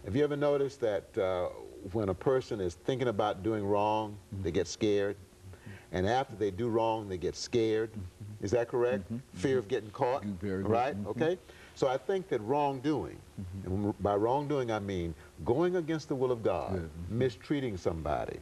Have you ever noticed that when a person is thinking about doing wrong, they get scared? And after they do wrong, they get scared? Is that correct? Fear of getting caught, right? Okay? So I think that wrongdoing, and by wrongdoing I mean going against the will of God, mistreating somebody,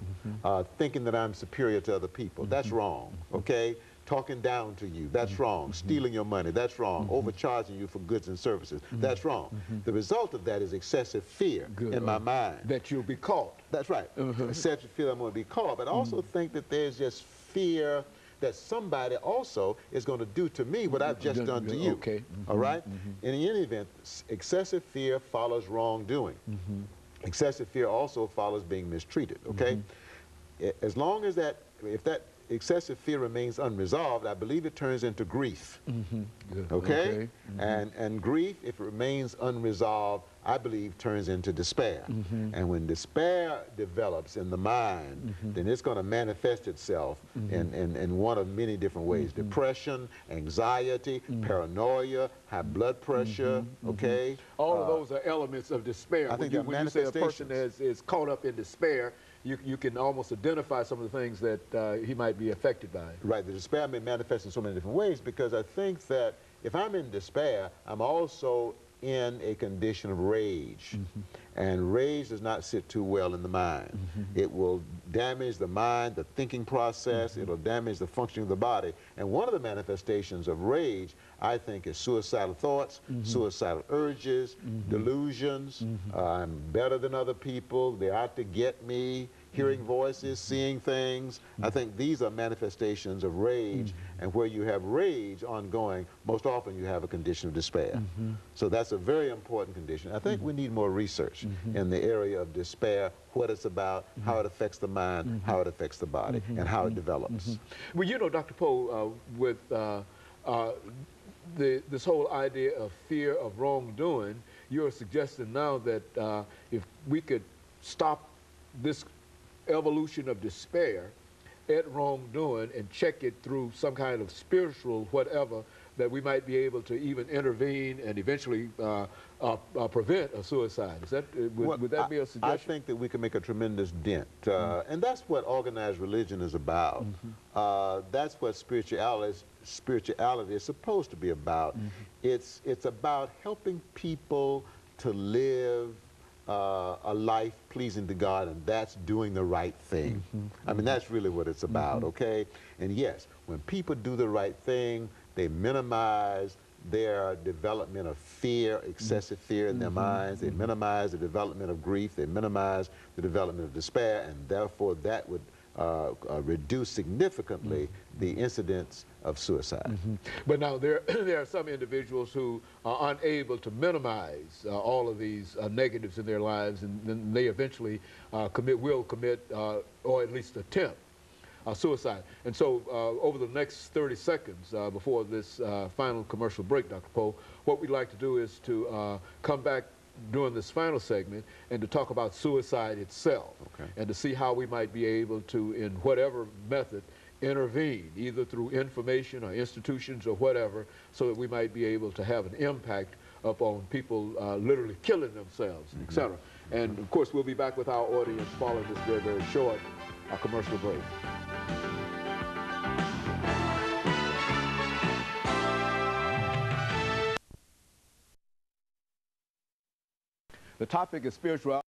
thinking that I'm superior to other people, that's wrong, okay? Talking down to you, that's wrong. Stealing your money, that's wrong. Overcharging you for goods and services, that's wrong. The result of that is excessive fear in my mind. That you'll be caught. That's right. Excessive fear that I'm going to be caught. But I also think that there's just fear that somebody also is going to do to me what I've just done to you. Okay. All right? In any event, excessive fear follows wrongdoing. Excessive fear also follows being mistreated, okay? As long as if that excessive fear remains unresolved, I believe it turns into grief. Okay? And grief, if it remains unresolved, I believe turns into despair. And when despair develops in the mind, then it's going to manifest itself in one of many different ways. Depression, anxiety, paranoia, high blood pressure, okay? All of those are elements of despair. I think when you say a person is caught up in despair, you can almost identify some of the things that he might be affected by. Right, the despair may manifest in so many different ways, because I think that if I'm in despair, I'm also in a condition of rage. And rage does not sit too well in the mind. It will damage the mind, the thinking process, it'll damage the functioning of the body. And one of the manifestations of rage, I think, is suicidal thoughts, suicidal urges, delusions. I'm better than other people, they're out to get me, hearing voices, seeing things. I think these are manifestations of rage, and where you have rage ongoing, most often you have a condition of despair. So that's a very important condition. I think we need more research in the area of despair, what it's about, how it affects the mind, how it affects the body, and how it develops. Well, you know, Dr. Poe, with this whole idea of fear of wrongdoing, you're suggesting now that if we could stop this evolution of despair at wrongdoing and check it through some kind of spiritual whatever, that we might be able to even intervene and eventually prevent a suicide. Is that, would that be a suggestion? I think that we can make a tremendous dent. And that's what organized religion is about. That's what spirituality is supposed to be about. It's about helping people to live a life pleasing to God, and that's doing the right thing. I mean, that's really what it's about, okay? And yes, when people do the right thing, they minimize their development of fear, excessive fear in their minds, they minimize the development of grief, they minimize the development of despair, and therefore that would reduce significantly the incidence of suicide. But now there are some individuals who are unable to minimize all of these negatives in their lives, and then they eventually will commit or at least attempt suicide. And so over the next 30 seconds before this final commercial break, Dr. Poe, what we'd like to do is to come back during this final segment and to talk about suicide itself, and to see how we might be able to, in whatever method, intervene, either through information or institutions or whatever, so that we might be able to have an impact upon people literally killing themselves, etc. And of course, we'll be back with our audience following this very, very short commercial break. The topic is spirituality.